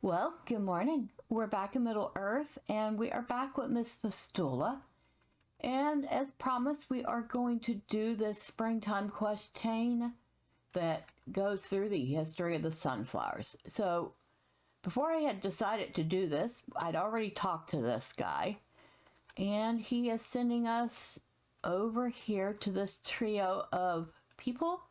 Well, good morning. We're back in Middle Earth, and we are back with Miss Fistula. And as promised, we are going to do this springtime question that goes through the history of the sunflowers. So, before I had decided to do this, I'd already talked to this guy, and he is sending us over here to this trio of people.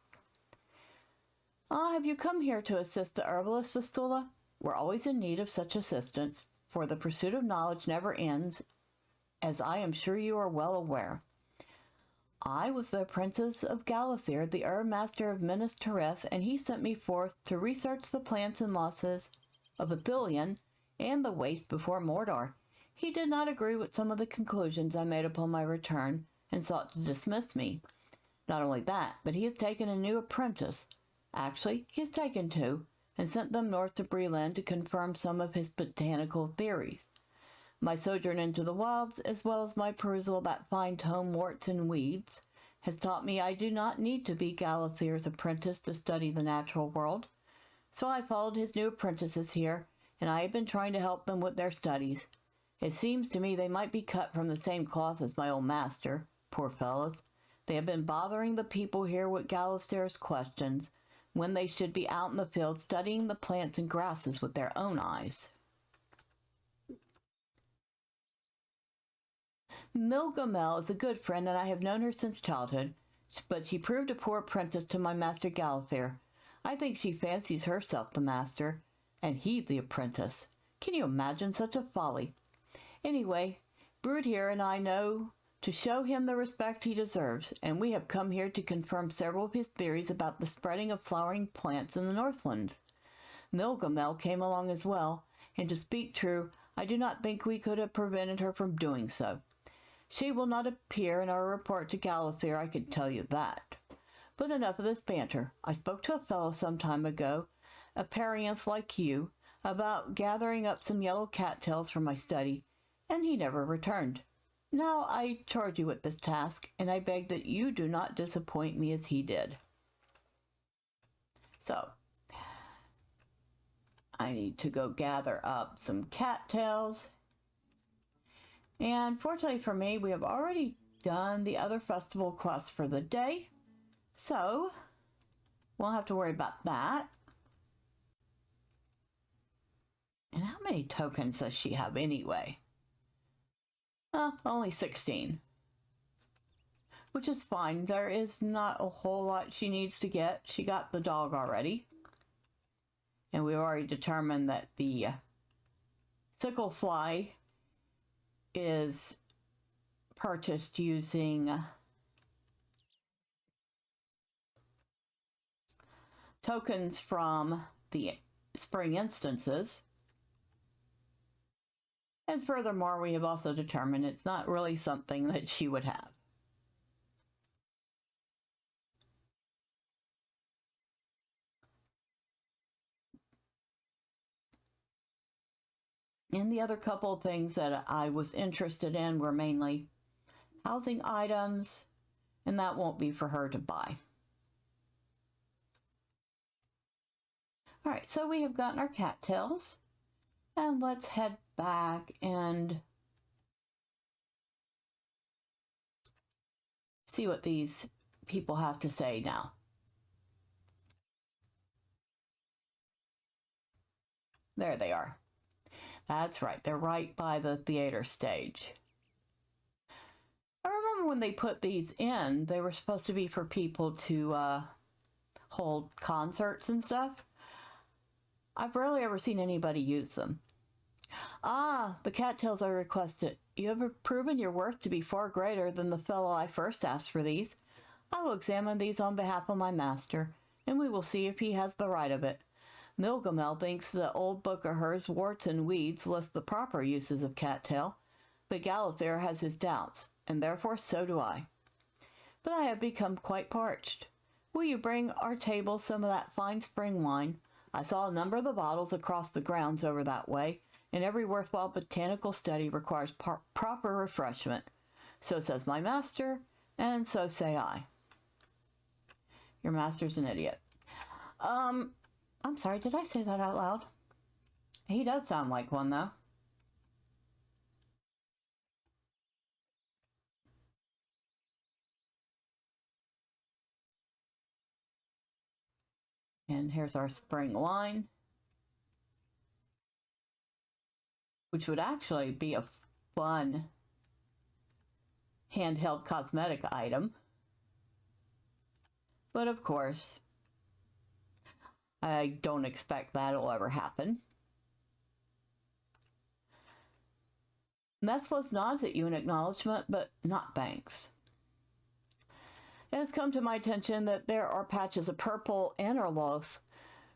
Have you come here to assist the herbalist, Fistula? We're always in need of such assistance, for the pursuit of knowledge never ends, as I am sure you are well aware. I was the apprentice of Galathir, the herb master of Minas Tirith, and he sent me forth to research the plants and mosses of Ithilien and the waste before Mordor. He did not agree with some of the conclusions I made upon my return, and sought to dismiss me. Not only that, but he has taken a new apprentice. Actually, he has taken two, and sent them north to Breland to confirm some of his botanical theories. My sojourn into the wilds, as well as my perusal of that fine tome Warts and Weeds, has taught me I do not need to be Galathir's apprentice to study the natural world. So I followed his new apprentices here, and I have been trying to help them with their studies. It seems to me they might be cut from the same cloth as my old master, poor fellows. They have been bothering the people here with Galathir's questions, when they should be out in the field studying the plants and grasses with their own eyes. Milgamel is a good friend, and I have known her since childhood, but she proved a poor apprentice to my master Galathir. I think she fancies herself the master, and he the apprentice. Can you imagine such a folly? Anyway, Brood here and I know to show him the respect he deserves, and we have come here to confirm several of his theories about the spreading of flowering plants in the Northlands. Milgamel came along as well, and to speak true, I do not think we could have prevented her from doing so. She will not appear in our report to Galathir, I can tell you that. But enough of this banter. I spoke to a fellow some time ago, a Parianth like you, about gathering up some yellow cattails for my study, and he never returned. Now I charge you with this task, and I beg that you do not disappoint me as he did. So, I need to go gather up some cattails. And fortunately for me, we have already done the other festival quest for the day. So, won't have to worry about that. And how many tokens does she have anyway? Only 16. Which is fine. There is not a whole lot she needs to get. She got the dog already. And we've already determined that the sickle fly is purchased using tokens from the spring instances. And furthermore, we have also determined it's not really something that she would have. And the other couple of things that I was interested in were mainly housing items, and that won't be for her to buy. All right, so we have gotten our cattails, and let's head back and see what these people have to say now. There they are. That's right, they're right by the theater stage. I remember when they put these in, they were supposed to be for people to hold concerts and stuff. I've rarely ever seen anybody use them. The cattails I requested. You have proven your worth to be far greater than the fellow I first asked for these. I will examine these on behalf of my master, and we will see if he has the right of it. Milgamel thinks the old book of hers, Warts and Weeds, lists the proper uses of cattail, but Galathir has his doubts, and therefore so do I. But I have become quite parched. Will you bring our table some of that fine spring wine? I saw a number of the bottles across the grounds over that way, and every worthwhile botanical study requires proper refreshment. So says my master, and so say I. Your master's an idiot. I'm sorry, did I say that out loud? He does sound like one, though. And here's our spring wine, which would actually be a fun handheld cosmetic item. But of course, I don't expect that'll ever happen. Methless nods at you in acknowledgement, but not thanks. It has come to my attention that there are patches of purple Aloft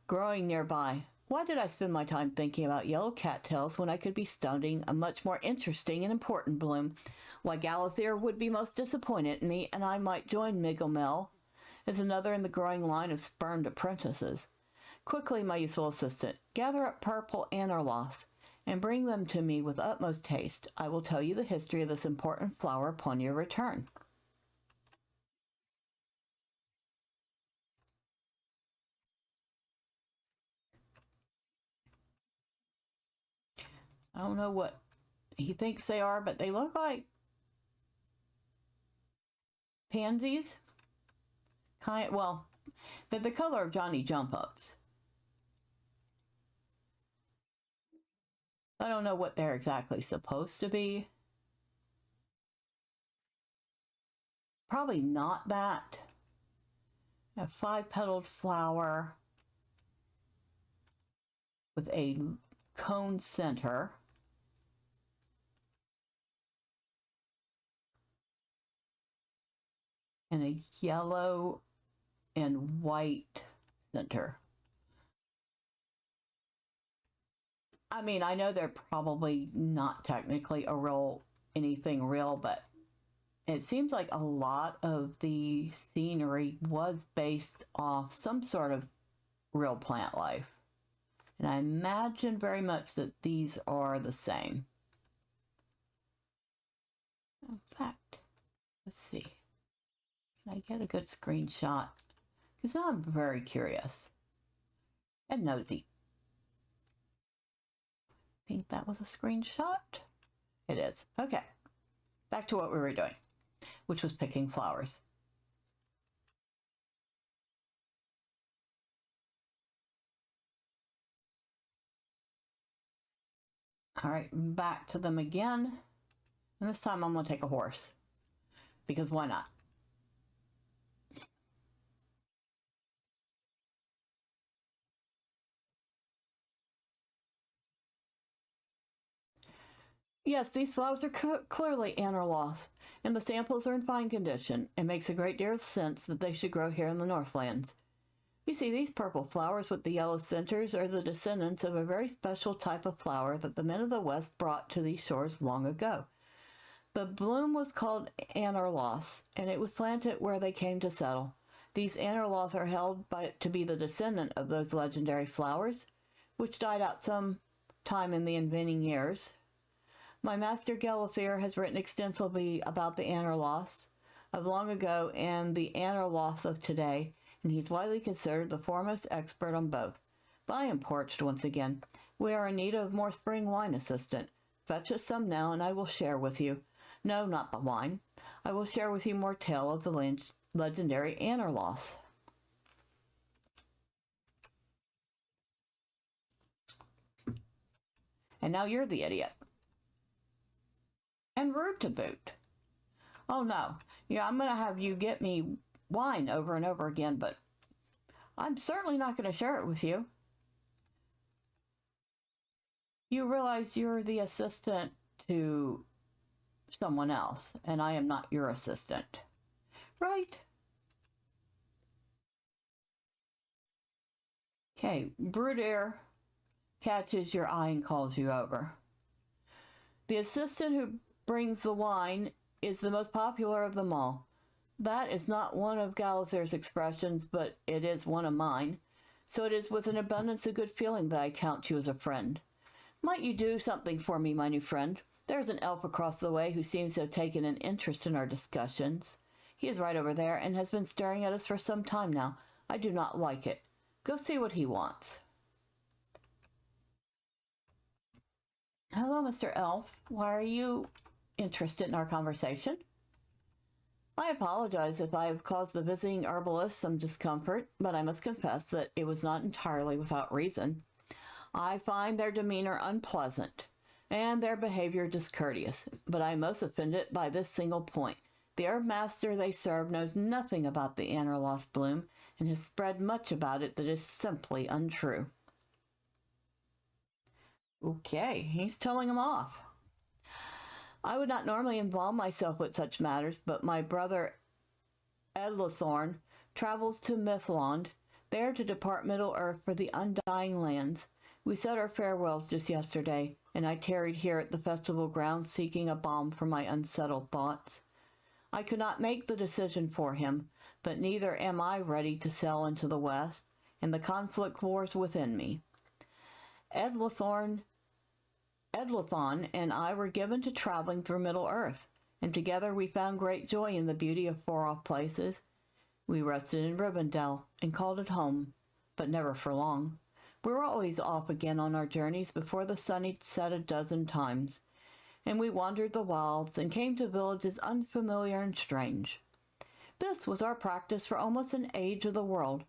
growing nearby. Why did I spend my time thinking about yellow cattails when I could be studying a much more interesting and important bloom? Why Galathyr would be most disappointed in me, and I might join Migomel as another in the growing line of spurned apprentices. Quickly, my useful assistant, gather up purple Aloft and bring them to me with utmost haste. I will tell you the history of this important flower upon your return. I don't know what he thinks they are, but they look like pansies. Well, they're the color of Johnny Jump-Ups. I don't know what they're exactly supposed to be. Probably not that. A 5-petaled flower with a cone center. And a yellow and white center. I mean, I know they're probably not technically anything real, but it seems like a lot of the scenery was based off some sort of real plant life. And I imagine very much that these are the same. In fact, let's see. Can I get a good screenshot? Because now I'm very curious and nosy. I think that was a screenshot. It is. Okay. Back to what we were doing, which was picking flowers. All right, back to them again. And this time I'm going to take a horse. Because why not? Yes, these flowers are clearly Aloft, and the samples are in fine condition. It makes a great deal of sense that they should grow here in the Northlands. You see, these purple flowers with the yellow centers are the descendants of a very special type of flower that the men of the West brought to these shores long ago. The bloom was called Aloft, and it was planted where they came to settle. These Aloft are held to be the descendant of those legendary flowers, which died out some time in the intervening years. My master Galathyr has written extensively about the Aloft of long ago and the Aloft of today, and he's widely considered the foremost expert on both. But I am parched once again. We are in need of more spring wine, assistant. Fetch us some now, and I will share with you. No, not the wine. I will share with you more tale of the legendary Aloft. And now you're the idiot. And rude to boot. Oh no, yeah, I'm going to have you get me wine over and over again, but I'm certainly not going to share it with you. You realize you're the assistant to someone else, and I am not your assistant. Right? Okay, Bruder catches your eye and calls you over. The assistant who brings the wine is the most popular of them all. That is not one of Galathyr's expressions, but it is one of mine. So it is with an abundance of good feeling that I count you as a friend. Might you do something for me, my new friend? There is an elf across the way who seems to have taken an interest in our discussions. He is right over there and has been staring at us for some time now. I do not like it. Go see what he wants. Hello, Mr. Elf. Why are you interested in our conversation? I apologize if I have caused the visiting herbalist some discomfort, but I must confess that it was not entirely without reason. I find their demeanor unpleasant and their behavior discourteous, but I am most offended by this single point. The herb master they serve knows nothing about the Anorlost bloom and has spread much about it that is simply untrue. Okay, he's telling him off. I would not normally involve myself with such matters, but my brother Edlethorn travels to Mithlond, there to depart Middle-earth for the Undying Lands. We said our farewells just yesterday, and I tarried here at the festival grounds seeking a balm for my unsettled thoughts. I could not make the decision for him, but neither am I ready to sail into the west, and the conflict wars within me. Edlethon and I were given to traveling through Middle-earth, and together we found great joy in the beauty of far-off places. We rested in Rivendell and called it home, but never for long. We were always off again on our journeys before the sun had set a dozen times, and we wandered the wilds and came to villages unfamiliar and strange. This was our practice for almost an age of the world,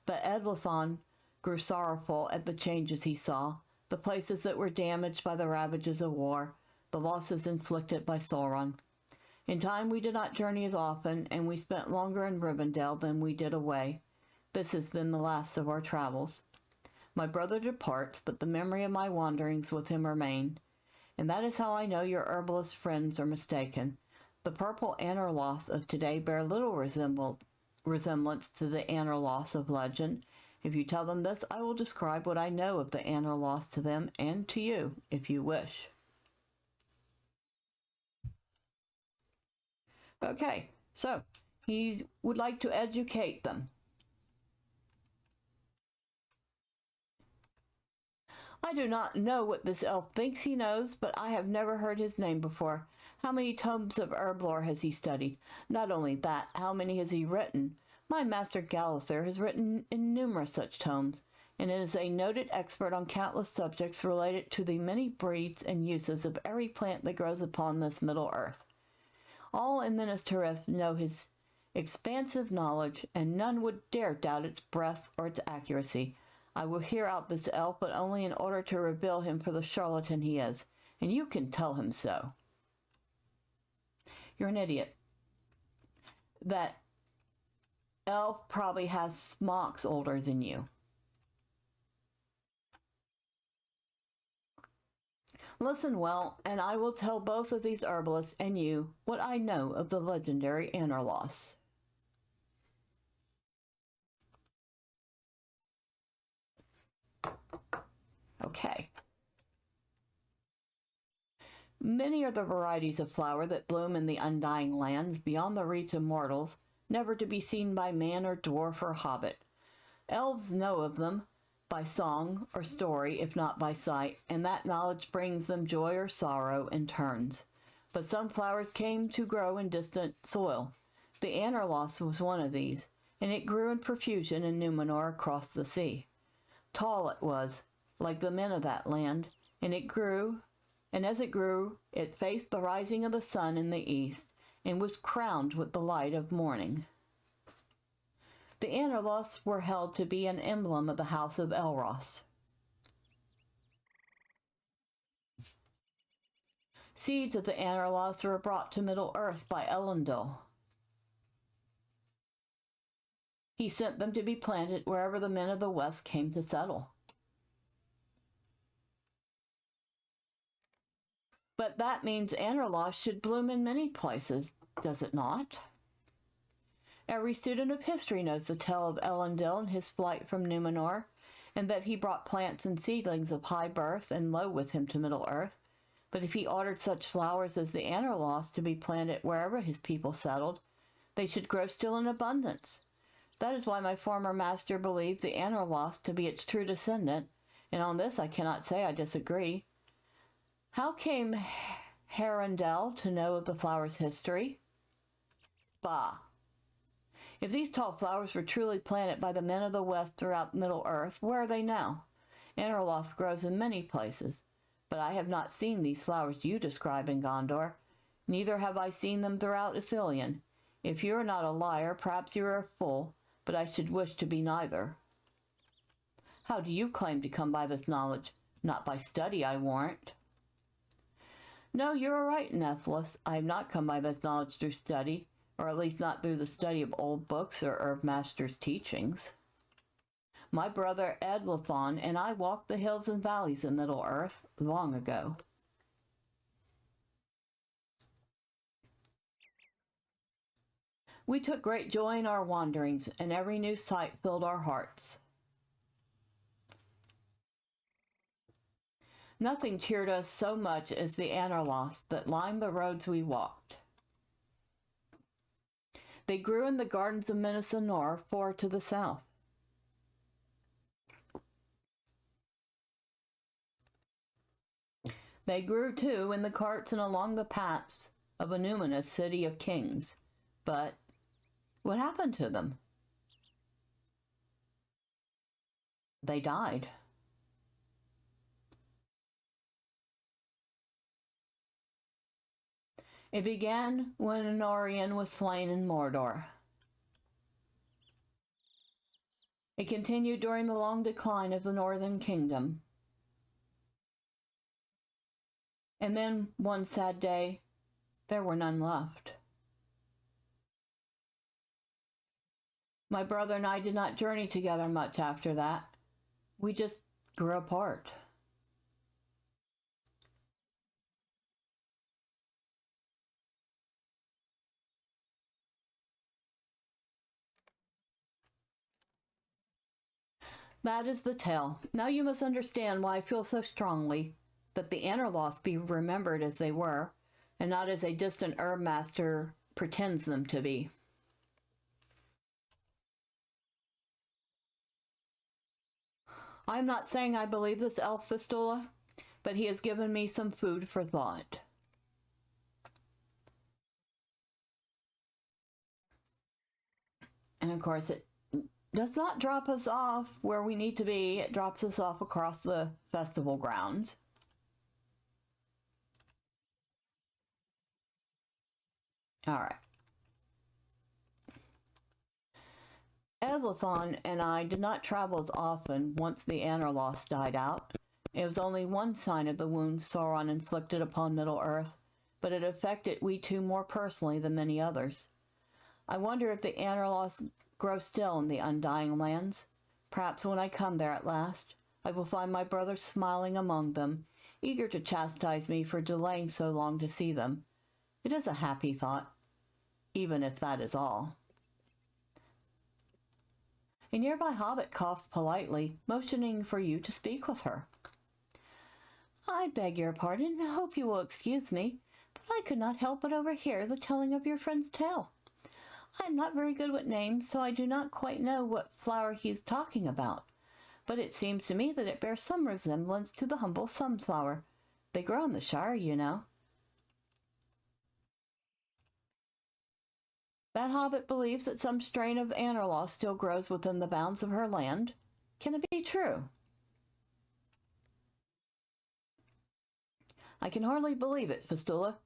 but Edlethon grew sorrowful at the changes he saw, the places that were damaged by the ravages of war, the losses inflicted by Sauron. In time we did not journey as often, and we spent longer in Rivendell than we did away. This has been the last of our travels. My brother departs, but the memory of my wanderings with him remain, and that is how I know your herbalist friends are mistaken. The purple Anorloth of today bear little resemblance to the Anorloth of legend. If you tell them this, I will describe what I know of the Anorloth to them and to you, if you wish. Okay, so he would like to educate them. I do not know what this elf thinks he knows, but I have never heard his name before. How many tomes of herblore has he studied? Not only that, how many has he written? My master Galather has written in numerous such tomes, and is a noted expert on countless subjects related to the many breeds and uses of every plant that grows upon this Middle Earth. All in Minas Tirith know his expansive knowledge, and none would dare doubt its breadth or its accuracy. I will hear out this elf, but only in order to reveal him for the charlatan he is, and you can tell him so. You're an idiot. That elf probably has smocks older than you. Listen well, and I will tell both of these herbalists and you what I know of the legendary Anorloth. Okay. Many are the varieties of flower that bloom in the Undying Lands beyond the reach of mortals, never to be seen by man or dwarf or hobbit. Elves know of them by song or story, if not by sight, and that knowledge brings them joy or sorrow in turns. But some flowers came to grow in distant soil. The Anorloth was one of these, and it grew in profusion in Numenor across the sea. Tall it was, like the men of that land, and as it grew, it faced the rising of the sun in the east, and was crowned with the light of morning. The Anorloths were held to be an emblem of the house of Elros. Seeds of the Anorloths were brought to Middle-earth by Elendil. He sent them to be planted wherever the men of the West came to settle. But that means Anorloth should bloom in many places, does it not? Every student of history knows the tale of Elendil and his flight from Numenor, and that he brought plants and seedlings of high birth and low with him to Middle-earth. But if he ordered such flowers as the Anorloth to be planted wherever his people settled, they should grow still in abundance. That is why my former master believed the Anorloth to be its true descendant, and on this I cannot say I disagree. How came Herondel to know of the flower's history? Bah! If these tall flowers were truly planted by the men of the West throughout Middle-earth, where are they now? Anorloth grows in many places, But I have not seen these flowers you describe in Gondor. Neither have I seen them throughout Ithilien. If you are not a liar, perhaps you are a fool, but I should wish to be neither. How do you claim to come by this knowledge? Not by study, I warrant. No, you are right, Nethelus. I have not come by this knowledge through study, or at least not through the study of old books or herb masters' teachings. My brother Edlithon and I walked the hills and valleys in Middle-earth long ago. We took great joy in our wanderings, and every new sight filled our hearts. Nothing cheered us so much as the anarlos that lined the roads we walked. They grew in the gardens of Minas Anor, far to the south. They grew, too, in the carts and along the paths of a numinous city of kings. But what happened to them? They died. It began when Anorion was slain in Mordor. It continued during the long decline of the Northern Kingdom. And then, one sad day, there were none left. My brother and I did not journey together much after that. We just grew apart. That is the tale. Now you must understand why I feel so strongly that the Anarlos be remembered as they were, and not as a distant herb master pretends them to be. I am not saying I believe this elf Fistula, but he has given me some food for thought. And of course, it does not drop us off where we need to be. It drops us off across the festival grounds. All right. Edlithon and I did not travel as often once the Anarlos died out. It was only one sign of the wounds Sauron inflicted upon Middle-earth, but it affected we two more personally than many others. I wonder if the Anarlos grow still in the Undying Lands. Perhaps when I come there at last, I will find my brother smiling among them, eager to chastise me for delaying so long to see them. It is a happy thought, even if that is all. A nearby hobbit coughs politely, motioning for you to speak with her. I beg your pardon, and hope you will excuse me, but I could not help but overhear the telling of your friend's tale. I am not very good with names, so I do not quite know what flower he is talking about, but it seems to me that it bears some resemblance to the humble sunflower. They grow in the Shire, you know. That hobbit believes that some strain of Anarlos still grows within the bounds of her land. Can it be true? I can hardly believe it, Fistula.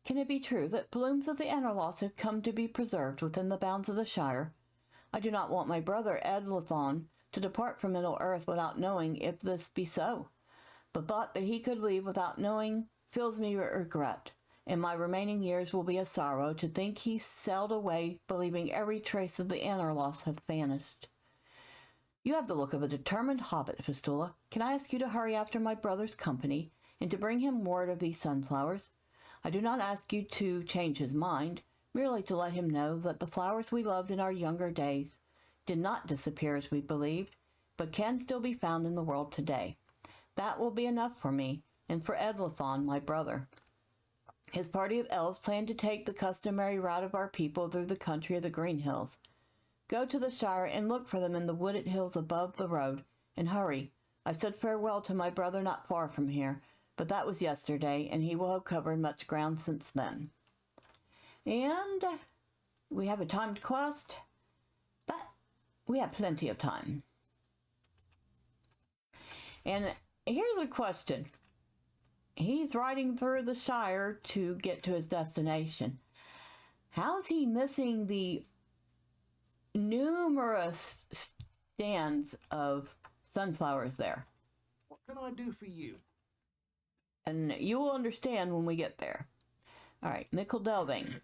Can it be true that blooms of the Anarlos have come to be preserved within the bounds of the Shire? I do not want my brother Edlithon to depart from Middle-earth without knowing if this be so. The thought that he could leave without knowing fills me with regret, and my remaining years will be a sorrow to think he sailed away believing every trace of the Anarlos hath vanished. You have the look of a determined hobbit, Fistula. Can I ask you to hurry after my brother's company, and to bring him word of these sunflowers? I do not ask you to change his mind, merely to let him know that the flowers we loved in our younger days did not disappear as we believed, but can still be found in the world today. That will be enough for me, and for Edlithon, my brother. His party of elves plan to take the customary route of our people through the country of the Green Hills. Go to the Shire and look for them in the wooded hills above the road, and hurry. I said farewell to my brother not far from here, but that was yesterday, and he will have covered much ground since then. And we have a timed quest, but we have plenty of time. And here's a question. He's riding through the Shire to get to his destination. How is he missing the numerous stands of sunflowers there? What can I do for you? And you will understand when we get there. All right, nickel delving.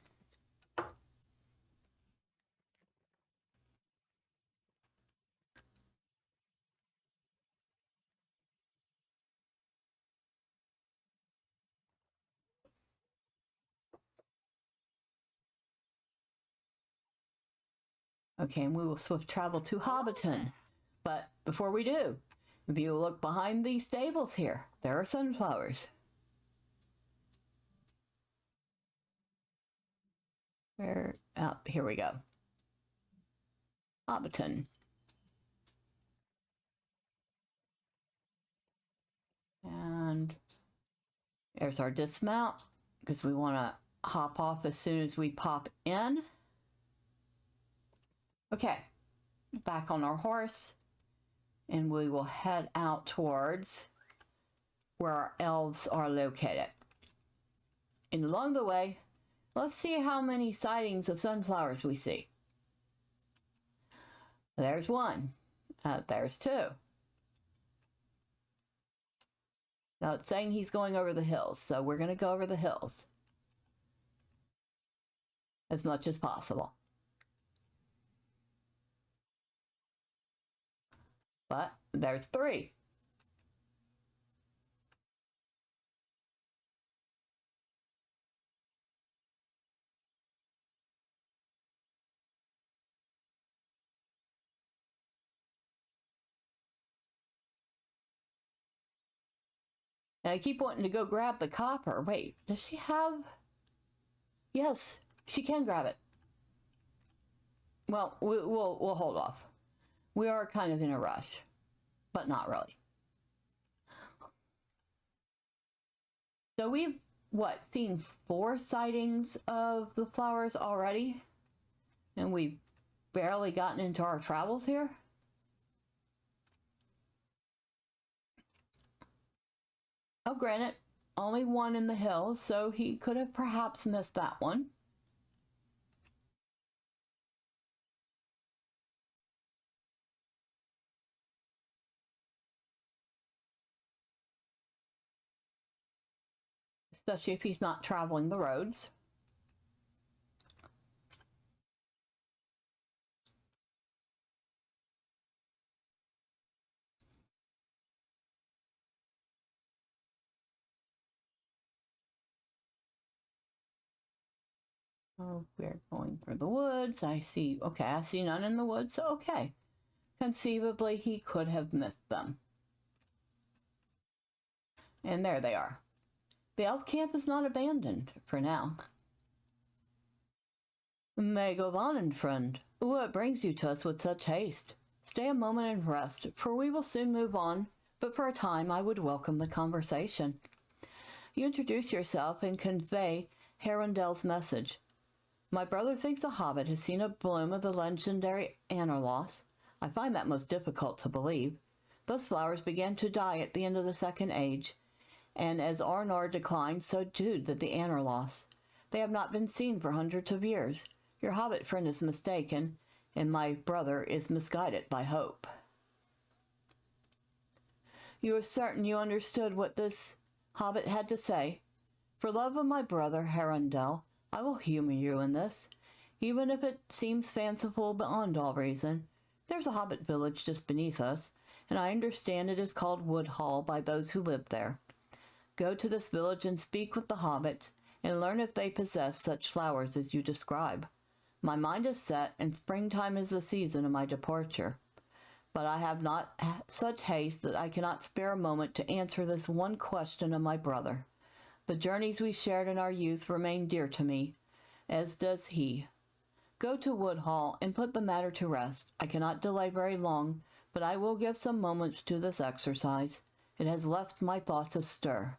Okay, and we will swift travel to Hobbiton. But before we do, if you look behind these stables here, there are sunflowers. Where? Oh, here we go. Hobbiton. And there's our dismount, because we want to hop off as soon as we pop in. Okay, back on our horse, and we will head out towards where our elves are located. And along the way, let's see how many sightings of sunflowers we see. There's one. There's two. Now it's saying he's going over the hills, so we're going to go over the hills as much as possible. But there's three. And I keep wanting to go grab the copper. Wait, does she have... Yes, she can grab it. Well, we'll hold off. We are kind of in a rush, but not really. So we've, seen 4 sightings of the flowers already? And we've barely gotten into our travels here? Oh, granted, only one in the hills, so he could have perhaps missed that one. Especially if he's not traveling the roads. Oh, we're going through the woods. I see none in the woods, so okay. Conceivably, he could have missed them. And there they are. The elf camp is not abandoned, for now. May go on, friend. What brings you to us with such haste? Stay a moment and rest, for we will soon move on, but for a time I would welcome the conversation. You introduce yourself and convey Herondel's message. My brother thinks a hobbit has seen a bloom of the legendary Anorloss. I find that most difficult to believe. Those flowers began to die at the end of the Second Age, and as Arnor declined, so did the Anorloss. They have not been seen for hundreds of years. Your hobbit friend is mistaken, and my brother is misguided by hope. You are certain you understood what this hobbit had to say? For love of my brother, Herondel, I will humor you in this, even if it seems fanciful beyond all reason. There's a hobbit village just beneath us, and I understand it is called Woodhall by those who live there. Go to this village and speak with the hobbits, and learn if they possess such flowers as you describe. My mind is set, and springtime is the season of my departure. But I have not such haste that I cannot spare a moment to answer this one question of my brother. The journeys we shared in our youth remain dear to me, as does he. Go to Woodhall and put the matter to rest. I cannot delay very long, but I will give some moments to this exercise. It has left my thoughts astir.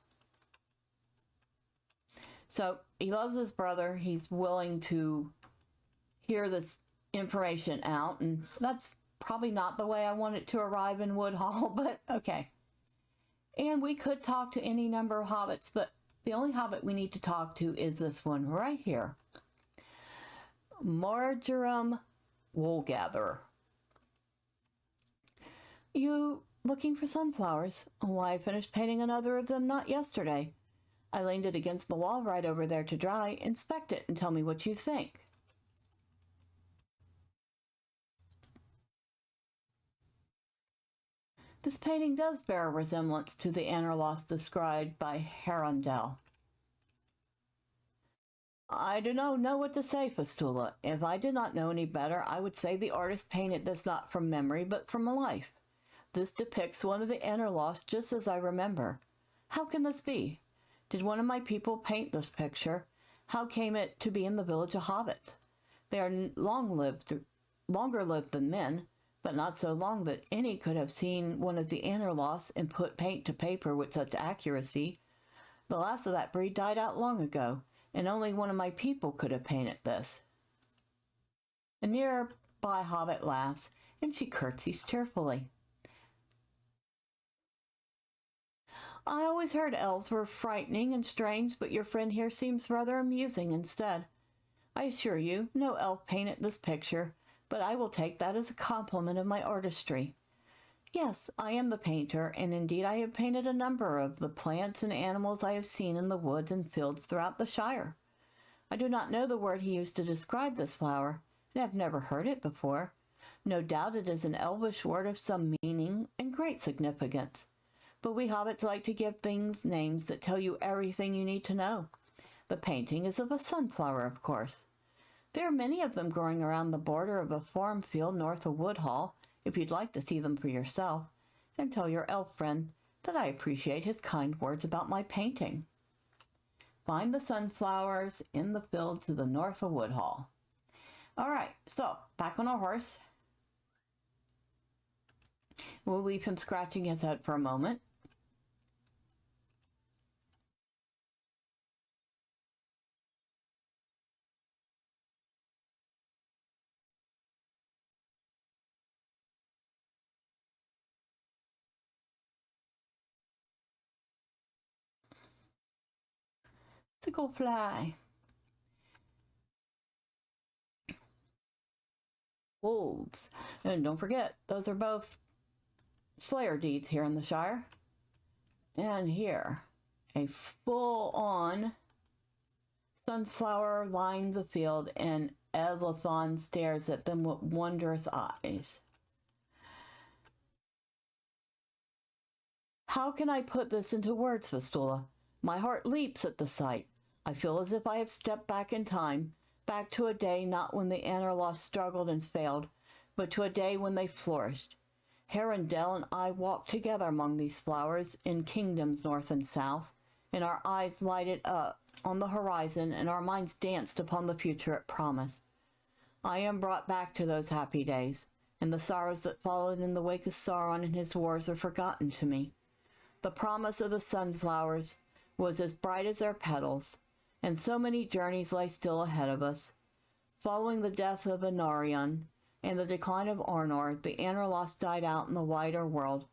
So, he loves his brother. He's willing to hear this information out, and that's probably not the way I want it to arrive in Woodhall, but okay. And we could talk to any number of hobbits, but the only hobbit we need to talk to is this one right here. Marjoram Woolgatherer. You looking for sunflowers? Why, I finished painting another of them not yesterday. I leaned it against the wall right over there to dry. Inspect it and tell me what you think. This painting does bear a resemblance to the Anorlost described by Herondel. I do not know what to say, Fistula. If I did not know any better, I would say the artist painted this not from memory, but from life. This depicts one of the Anorlost just as I remember. How can this be? Did one of my people paint this picture? How came it to be in the village of hobbits? They are longer lived than men, but not so long that any could have seen one of the Anorlosts and put paint to paper with such accuracy. The last of that breed died out long ago, and only one of my people could have painted this. A nearby hobbit laughs, and she curtsies cheerfully. I always heard elves were frightening and strange, but your friend here seems rather amusing instead. I assure you, no elf painted this picture, but I will take that as a compliment of my artistry. Yes, I am the painter, and indeed I have painted a number of the plants and animals I have seen in the woods and fields throughout the Shire. I do not know the word he used to describe this flower, and have never heard it before. No doubt it is an elvish word of some meaning and great significance. But we hobbits like to give things names that tell you everything you need to know. The painting is of a sunflower, of course. There are many of them growing around the border of a farm field north of Woodhall, if you'd like to see them for yourself, and tell your elf friend that I appreciate his kind words about my painting. Find the sunflowers in the field to the north of Woodhall. All right, so back on our horse. We'll leave him scratching his head for a moment. To go fly. Wolves. And don't forget, those are both Slayer deeds here in the Shire. And here, a full-on sunflower lines the field, and Edlathon stares at them with wondrous eyes. How can I put this into words, Fistula? My heart leaps at the sight. I feel as if I have stepped back in time, back to a day not when the Anorlost struggled and failed, but to a day when they flourished. Herondel and I walked together among these flowers in kingdoms north and south, and our eyes lighted up on the horizon and our minds danced upon the future it promised. I am brought back to those happy days, and the sorrows that followed in the wake of Sauron and his wars are forgotten to me. The promise of the sunflowers was as bright as their petals, and so many journeys lay still ahead of us. Following the death of Anarion and the decline of Arnor, the Anorlost died out in the wider world,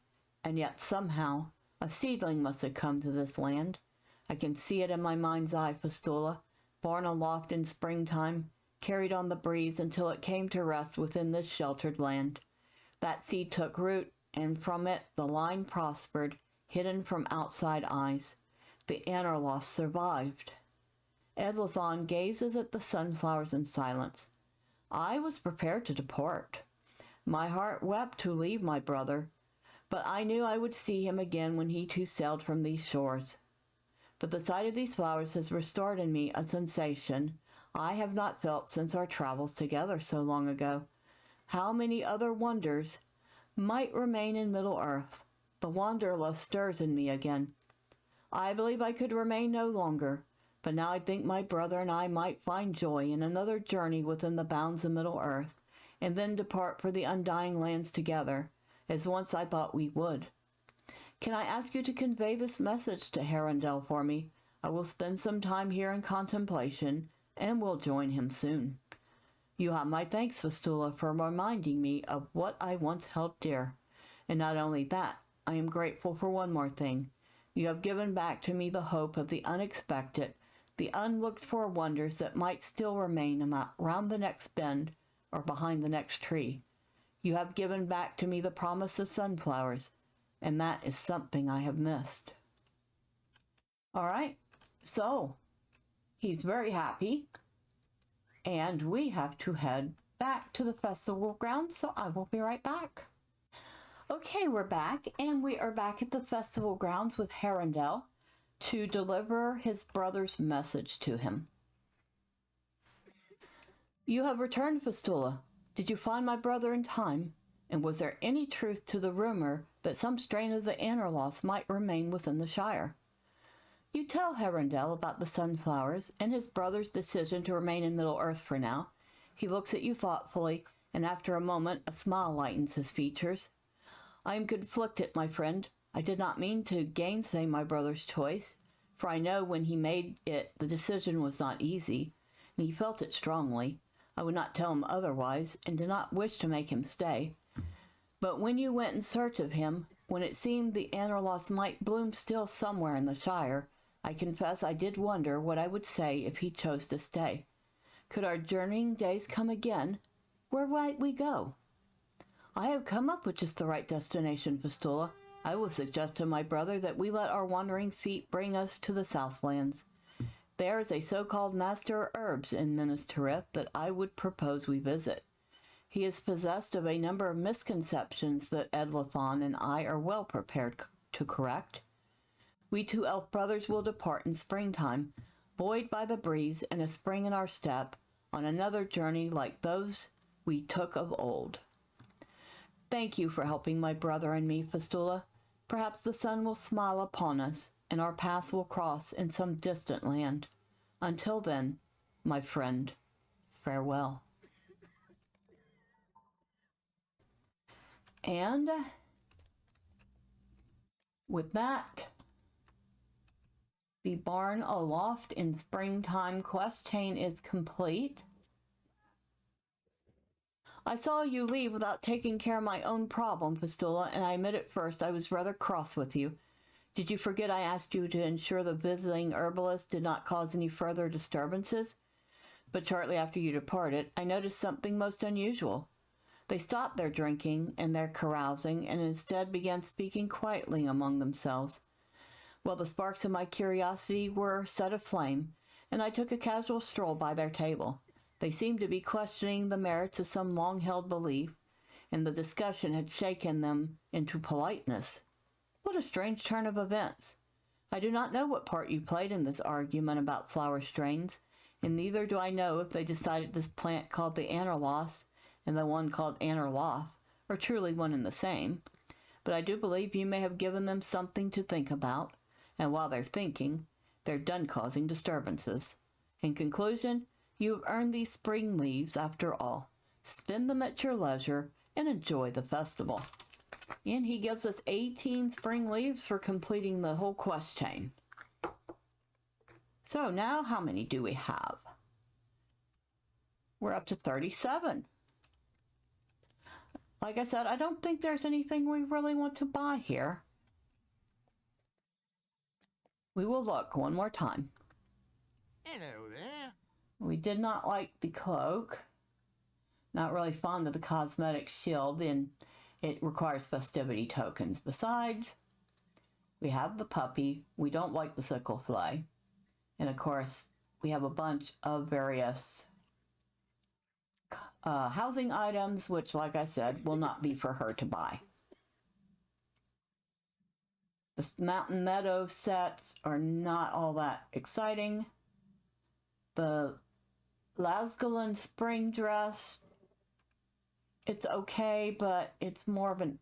and yet somehow a seedling must have come to this land. I can see it in my mind's eye, Fistula, borne aloft in springtime, carried on the breeze until it came to rest within this sheltered land. That seed took root, and from it the line prospered, hidden from outside eyes. The Anorlost survived. Edlathon gazes at the sunflowers in silence. I was prepared to depart. My heart wept to leave my brother, but I knew I would see him again when he too sailed from these shores. But the sight of these flowers has restored in me a sensation I have not felt since our travels together so long ago. How many other wonders might remain in Middle-earth? The wanderlust stirs in me again. I believe I could remain no longer, but now I think my brother and I might find joy in another journey within the bounds of Middle-earth, and then depart for the undying lands together, as once I thought we would. Can I ask you to convey this message to Herondel for me? I will spend some time here in contemplation, and will join him soon. You have my thanks, Fistula, for reminding me of what I once held dear. And not only that, I am grateful for one more thing. You have given back to me the hope of the unexpected, the unlooked-for wonders that might still remain around the next bend or behind the next tree. You have given back to me the promise of sunflowers, and that is something I have missed. All right, so he's very happy, and we have to head back to the festival grounds, so I will be right back. Okay, we're back, and we are back at the festival grounds with Herondel to deliver his brother's message to him. You have returned, Fistula. Did you find my brother in time? And was there any truth to the rumor that some strain of the Anorloth might remain within the Shire? You tell Herondel about the sunflowers and his brother's decision to remain in Middle-earth for now. He looks at you thoughtfully, and after a moment a smile lightens his features. I am conflicted, my friend. I did not mean to gainsay my brother's choice, for I know when he made it the decision was not easy, and he felt it strongly. I would not tell him otherwise, and did not wish to make him stay. But when you went in search of him, when it seemed the Anorloth might bloom still somewhere in the Shire, I confess I did wonder what I would say if he chose to stay. Could our journeying days come again? Where might we go? I have come up with just the right destination, Fistula. I will suggest to my brother that we let our wandering feet bring us to the Southlands. There is a so-called master of herbs in Minas Tirith that I would propose we visit. He is possessed of a number of misconceptions that Edlithon and I are well prepared to correct. We two elf brothers will depart in springtime, buoyed by the breeze and a spring in our step, on another journey like those we took of old. Thank you for helping my brother and me, Fistula. Perhaps the sun will smile upon us, and our paths will cross in some distant land. Until then, my friend, farewell. And with that, the Borne Aloft in Springtime quest chain is complete. I saw you leave without taking care of my own problem, Fistula, and I admit at first I was rather cross with you. Did you forget I asked you to ensure the visiting herbalist did not cause any further disturbances? But shortly after you departed, I noticed something most unusual. They stopped their drinking and their carousing and instead began speaking quietly among themselves. Well, the sparks of my curiosity were set aflame, and I took a casual stroll by their table. They seemed to be questioning the merits of some long-held belief, and the discussion had shaken them into politeness. What a strange turn of events. I do not know what part you played in this argument about flower strains, and neither do I know if they decided this plant called the Anorloth and the one called Anorloth are truly one and the same. But I do believe you may have given them something to think about, and while they're thinking, they're done causing disturbances. In conclusion, you have earned these spring leaves after all. Spend them at your leisure and enjoy the festival. And he gives us 18 spring leaves for completing the whole quest chain. So now how many do we have? We're up to 37. Like I said, I don't think there's anything we really want to buy here. We will look one more time. Hello there. We did not like the cloak. Not really fond of the cosmetic shield, and it requires festivity tokens. Besides, we have the puppy. We don't like the sickle flay. And of course, we have a bunch of various housing items, which, like I said, will not be for her to buy. The Mountain Meadow sets are not all that exciting. The Lasgulin spring dress, it's okay, but it's more of an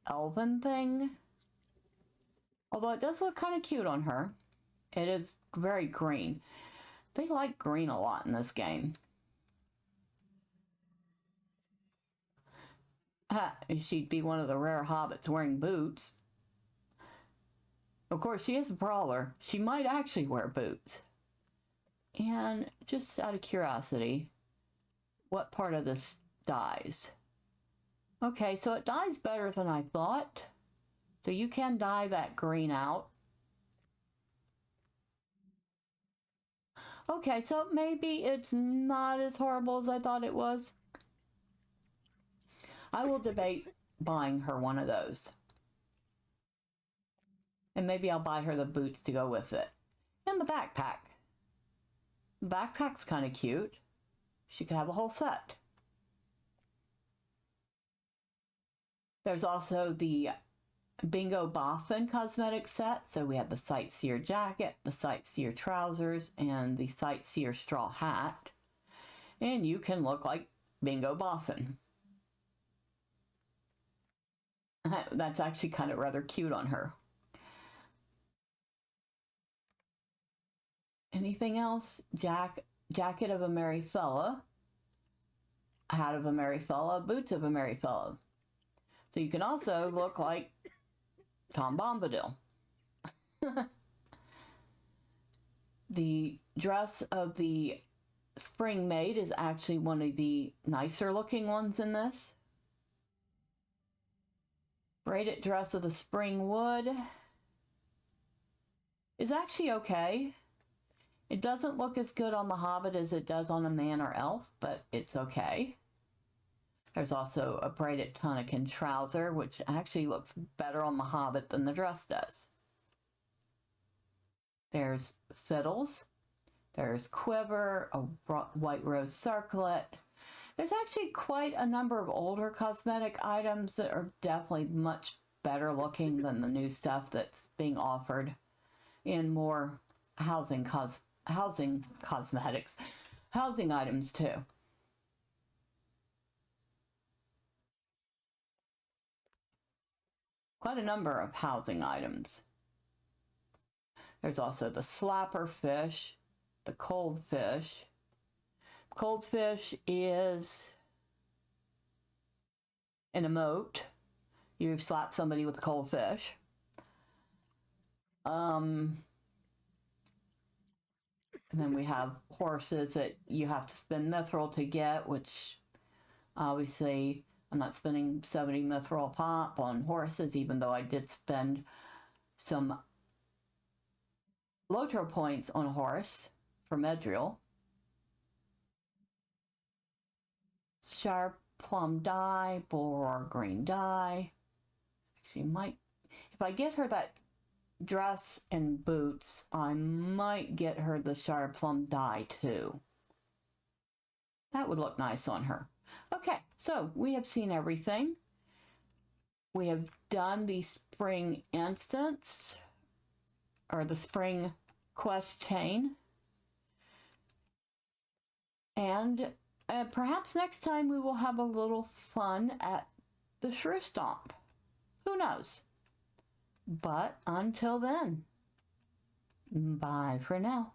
elven thing. Although it does look kind of cute on her. It is very green. They like green a lot in this game. She'd be one of the rare hobbits wearing boots. Of course, she is a brawler. She might actually wear boots. And just out of curiosity, what part of this dies? Okay, so it dies better than I thought. So you can dye that green out. Okay, so maybe it's not as horrible as I thought it was. I will debate buying her one of those. And maybe I'll buy her the boots to go with it. And the backpack. The backpack's kind of cute. She could have a whole set. There's also the Bingo Boffin cosmetic set. So we have the Sightseer jacket, the Sightseer trousers, and the Sightseer straw hat. And you can look like Bingo Boffin. That's actually kind of rather cute on her. Anything else? Jacket of a merry fella, hat of a merry fella, boots of a merry fella. So you can also look like Tom Bombadil. The dress of the spring maid is actually one of the nicer looking ones in this. Braided dress of the spring wood is actually okay. It doesn't look as good on the Hobbit as it does on a man or elf, but it's okay. There's also a braided tunic trouser, which actually looks better on the Hobbit than the dress does. There's fiddles. There's quiver, a white rose circlet. There's actually quite a number of older cosmetic items that are definitely much better looking than the new stuff that's being offered in more housing cosmetics, housing items too. Quite a number of housing items. There's also the slapper fish, the cold fish. Cold fish is an emote. You slap somebody with a cold fish. And then we have horses that you have to spend mithril to get, which obviously I'm not spending 70 mithril pop on horses, even though I did spend some LOTRO points on a horse for Medriel. Sharp plum dye, boar green dye. She might, if I get her that dress and boots, I might get her the sharp plum dye too. That would look nice on her. Okay, so we have seen everything. We have done the spring instance, or the spring quest chain. And perhaps next time we will have a little fun at the Shrew Stomp. Who knows? But until then, bye for now.